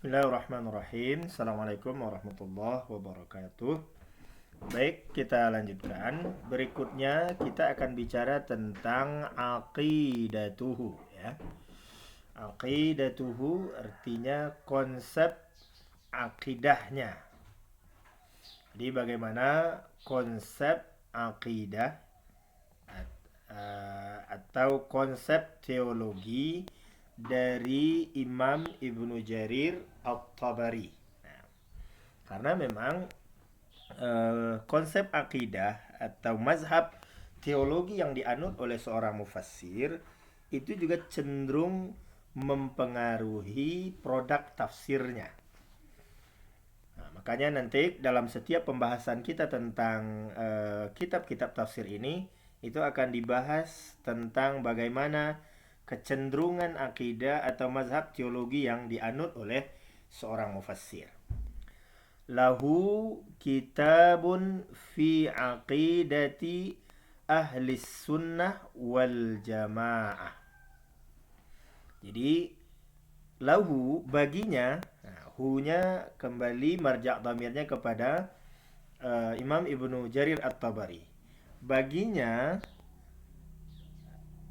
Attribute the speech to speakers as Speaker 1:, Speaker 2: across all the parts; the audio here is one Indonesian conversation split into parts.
Speaker 1: Bismillahirrahmanirrahim. Assalamualaikum warahmatullahi wabarakatuh. Baik, kita lanjutkan. Berikutnya kita akan bicara tentang aqidatuhu ya. Aqidatuhu artinya konsep akidahnya. Jadi bagaimana konsep akidah atau konsep teologi dari Imam Ibnu Jarir At-Tabari. Nah, karena memang konsep akidah atau mazhab teologi yang dianut oleh seorang mufassir itu juga cenderung mempengaruhi produk tafsirnya. Nah, makanya nanti dalam setiap pembahasan kita tentang kitab-kitab tafsir ini itu akan dibahas tentang bagaimana kecenderungan akidah atau mazhab teologi yang dianut oleh seorang mufassir. Lahu kitabun fi aqidati ahli sunnah wal jamaah. Jadi lahu baginya, nah, hu-nya kembali marja' dhamirnya kepada Imam Ibnu Jarir At-Tabari. Baginya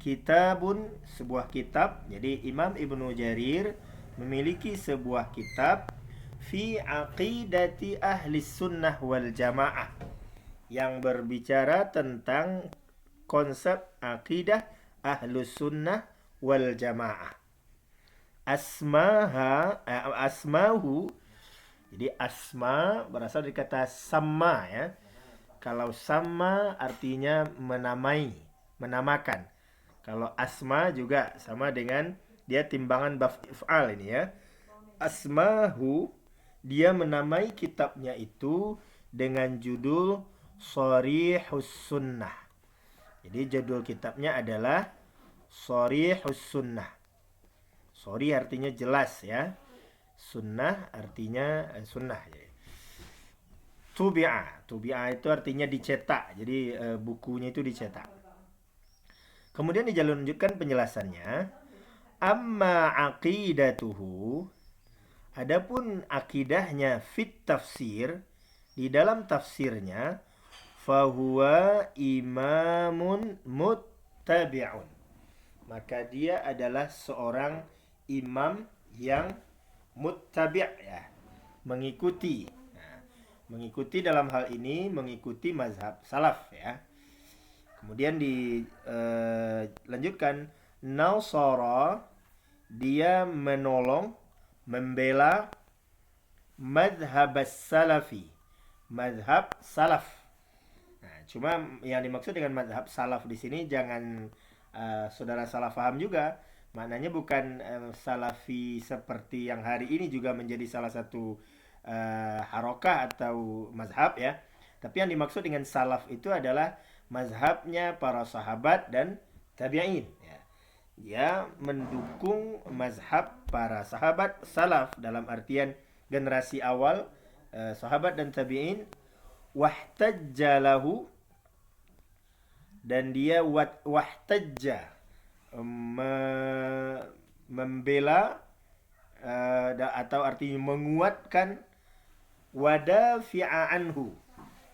Speaker 1: kitabun sebuah kitab. Jadi Imam Ibnu Jarir memiliki sebuah kitab fi aqidati ahli sunnah wal jamaah yang berbicara tentang konsep akidah ahlu sunnah wal jamaah. Asmahu, jadi asma berasal dari kata sama ya. Kalau sama artinya menamai, menamakan. Kalau asma juga sama dengan dia timbangan baf if'al ini ya. Asmahu, dia menamai kitabnya itu dengan judul Sharihus Sunnah. Jadi judul kitabnya adalah Sharihus Sunnah. Sorry artinya jelas ya. Sunnah artinya sunnah. Tubi'a itu artinya dicetak. Jadi bukunya itu dicetak. Kemudian dilanjutkan penjelasannya. Amma aqidatuhu, adapun akidahnya fit tafsir, di dalam tafsirnya, fahuwa imamun muttabi'un, maka dia adalah seorang imam yang muttabi' ya, mengikuti. Nah, mengikuti dalam hal ini mengikuti mazhab salaf ya. Kemudian dilanjutkan Nasara, dia menolong, membela madhab salafi, madhab salaf. Nah, cuma yang dimaksud dengan madhab salaf di sini jangan saudara salah paham juga. Maknanya bukan salafi seperti yang hari ini juga menjadi salah satu harokah atau mazhab ya. Tapi yang dimaksud dengan salaf itu adalah mazhabnya para sahabat dan tabi'in ya. Dia mendukung mazhab para sahabat salaf dalam artian generasi awal sahabat dan tabi'in. Wahtajja lahu, dan dia wahtajja membela atau artinya menguatkan, wadafi'a anhu,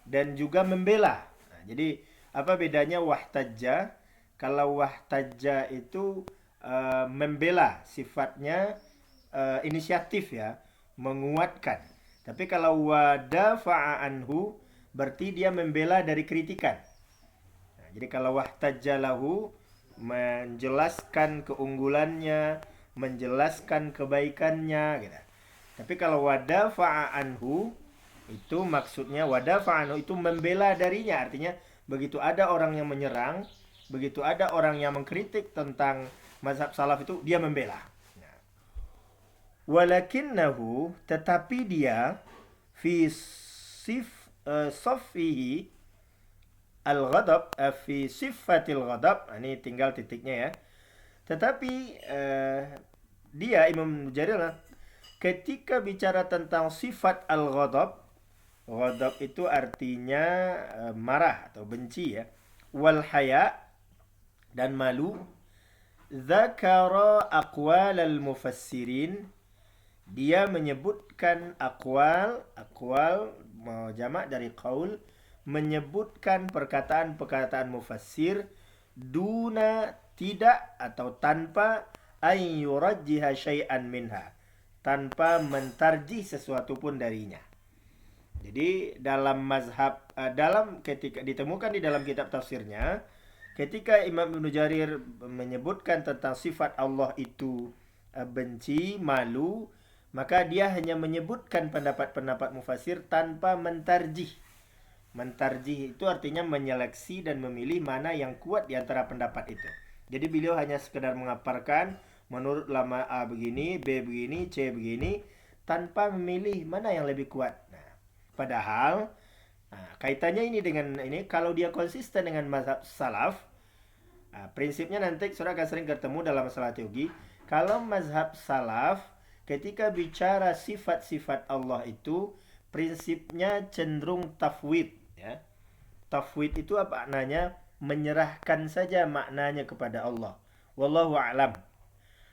Speaker 1: dan juga membela. Nah, jadi apa bedanya wahtajja? Kalau wahtajja itu membela, sifatnya inisiatif ya, menguatkan. Tapi kalau wadafa'a anhu berarti dia membela dari kritikan. Nah, jadi kalau wahtajja lahu menjelaskan keunggulannya, menjelaskan kebaikannya gitu. Tapi kalau wadafa'a anhu itu maksudnya wadafa'a anhu itu membela darinya, artinya begitu ada orang yang menyerang, begitu ada orang yang mengkritik tentang mazhab salaf itu dia membela. Nah, walakinnahu, tetapi dia fi saffihi al-ghadab, fi sifatil ghadab, ini tinggal titiknya ya. Tetapi dia Imam Jarir ketika bicara tentang sifat al-ghadab, ghadab itu artinya marah atau benci ya, wal haya, dan malu, dzakara aqwal al-mufassirin, Dia menyebutkan aqwal jamak dari qaul, menyebutkan perkataan-perkataan mufassir duna, tidak atau tanpa, ay yurajjiha syai'an minha, tanpa mentarjih sesuatu pun darinya. Jadi dalam mazhab dalam ketika ditemukan di dalam kitab tafsirnya, ketika Imam Ibnu Jarir menyebutkan tentang sifat Allah itu benci, malu, maka dia hanya menyebutkan pendapat-pendapat mufasir tanpa mentarjih. Mentarjih itu artinya menyeleksi dan memilih mana yang kuat di antara pendapat itu. Jadi beliau hanya sekedar mengaparkan menurut lama A begini, B begini, C begini, tanpa memilih mana yang lebih kuat. Nah, padahal kaitannya ini dengan ini, kalau dia konsisten dengan mazhab salaf, prinsipnya nanti saudara akan sering ketemu dalam masalah teologi. Kalau mazhab salaf ketika bicara sifat-sifat Allah itu prinsipnya cenderung tafwid, ya. Tafwid itu apa maknanya? Menyerahkan saja maknanya kepada Allah. Wallahu a'lam.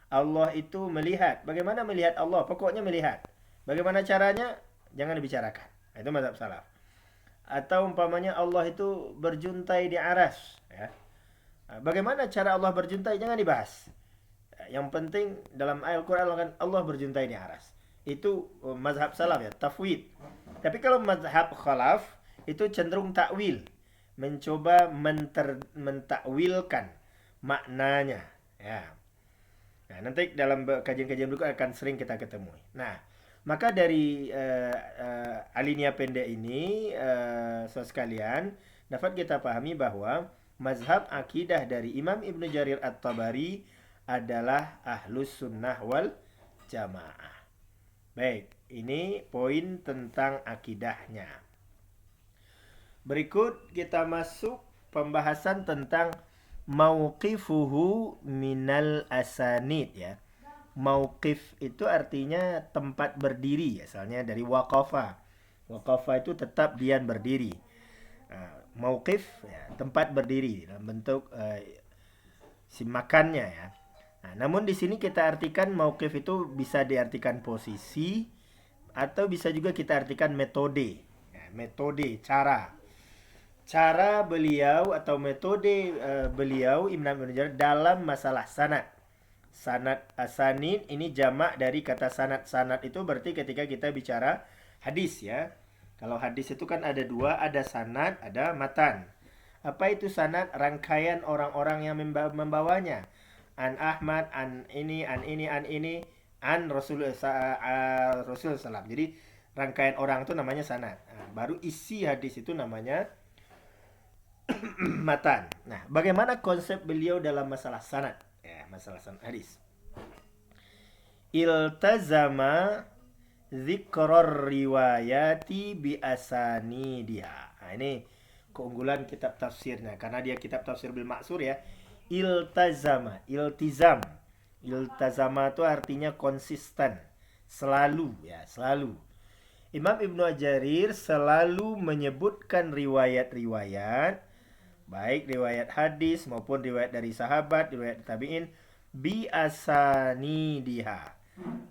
Speaker 1: Allah itu melihat. Bagaimana melihat Allah? Pokoknya melihat. Bagaimana caranya? Jangan dibicarakan. Itu mazhab salaf. Atau umpamanya Allah itu berjuntai di aras, ya. Bagaimana cara Allah berjuntai? Jangan dibahas. Yang penting dalam ayat Al-Quran Allah berjuntai di aras. Itu mazhab salaf, ya, tafwid. Tapi kalau mazhab khalaf itu cenderung takwil, mencoba mentakwilkan maknanya, ya. Nah, nanti dalam kajian-kajian berikut akan sering kita ketemui. Nah, maka dari alinea pendek ini, saudara sekalian, dapat kita pahami bahwa mazhab akidah dari Imam Ibnu Jarir At-Tabari adalah Ahlus Sunnah wal Jamaah. Baik, ini poin tentang akidahnya. Berikut kita masuk pembahasan tentang mauqifuhu minal asanid, ya. Mauqif itu artinya tempat berdiri, asalnya dari waqafa. Waqafa itu tetap diam berdiri. Mauqif, ya, tempat berdiri dalam bentuk simakannya, ya. Nah, namun di sini kita artikan mauqif itu bisa diartikan posisi atau bisa juga kita artikan metode. Ya, metode, cara beliau atau metode beliau Imam Ibnu Jarir dalam masalah sanad. Sanad asanid ini jamak dari kata sanad. Sanad itu berarti ketika kita bicara hadis, ya. Kalau hadis itu kan ada dua, ada sanad, ada matan. Apa itu sanad? Rangkaian orang-orang yang membawanya. An Ahmad, an ini, an Rasulullah SAW. Jadi rangkaian orang itu namanya sanad. Nah, baru isi hadis itu namanya matan. Nah, bagaimana konsep beliau dalam masalah sanad? Ya, masalah sanad hadis. Iltazama dzikrar riwayati bi asanidiha. Nah, ini keunggulan kitab tafsirnya karena dia kitab tafsir bil maksur, ya. Iltazama, iltizam. Iltazama itu artinya konsisten, selalu, ya, selalu. Imam Ibnu Jarir selalu menyebutkan riwayat-riwayat, baik riwayat hadis maupun riwayat dari sahabat, riwayat tabi'in, bi asanidiha,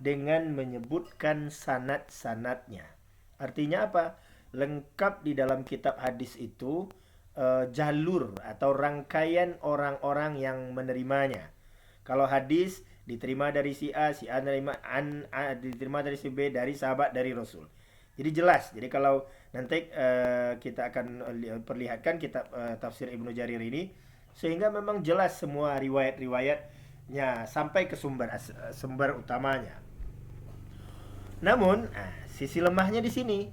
Speaker 1: dengan menyebutkan sanad-sanadnya. Artinya apa? Lengkap di dalam kitab hadis itu jalur atau rangkaian orang-orang yang menerimanya. Kalau hadis diterima dari si A diterima dari si B, dari sahabat, dari Rasul. Jadi jelas. Jadi kalau nanti kita akan perlihatkan kitab tafsir Ibnu Jarir ini, sehingga memang jelas semua riwayat-riwayatnya sampai ke sumber utamanya. Namun sisi lemahnya di sini,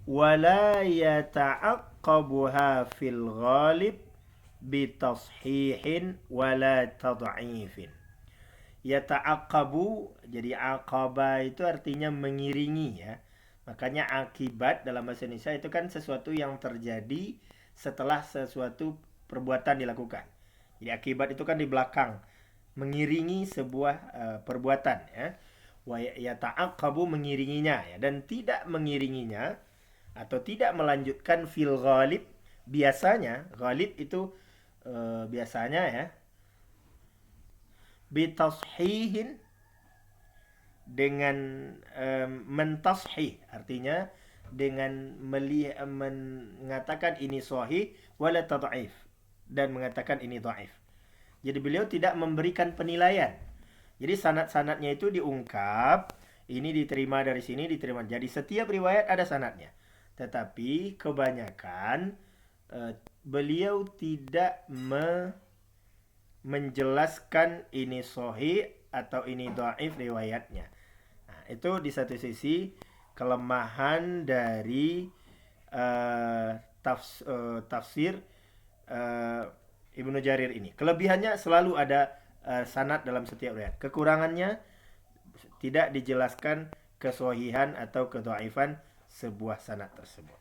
Speaker 1: wala yata'aqqabuha fil ghalib bitashihin wala tad'ifin. Yata'aqqabu, jadi aqaba itu artinya mengiringi, ya. Makanya akibat dalam bahasa Indonesia itu kan sesuatu yang terjadi setelah sesuatu perbuatan dilakukan. Jadi akibat itu kan di belakang, mengiringi sebuah perbuatan, ya. Wa yata'aqqabu, mengiringinya, ya. Dan tidak mengiringinya atau tidak melanjutkan fil ghalib, biasanya ghalib itu biasanya, ya, bitashihin, dengan mentashih, artinya dengan mengatakan ini sahih wala tad'if, dan mengatakan ini dhaif. Jadi beliau tidak memberikan penilaian. Jadi sanad-sanadnya itu diungkap, ini diterima dari sini, diterima. Jadi setiap riwayat ada sanadnya. Tetapi kebanyakan beliau tidak menjelaskan ini sahih atau ini dhaif riwayatnya. Nah, itu di satu sisi kelemahan dari tafsir Ibnu Jarir ini. Kelebihannya selalu ada sanad dalam setiap riwayat. Kekurangannya tidak dijelaskan kesohihan atau kedhaifan sebuah sanad tersebut.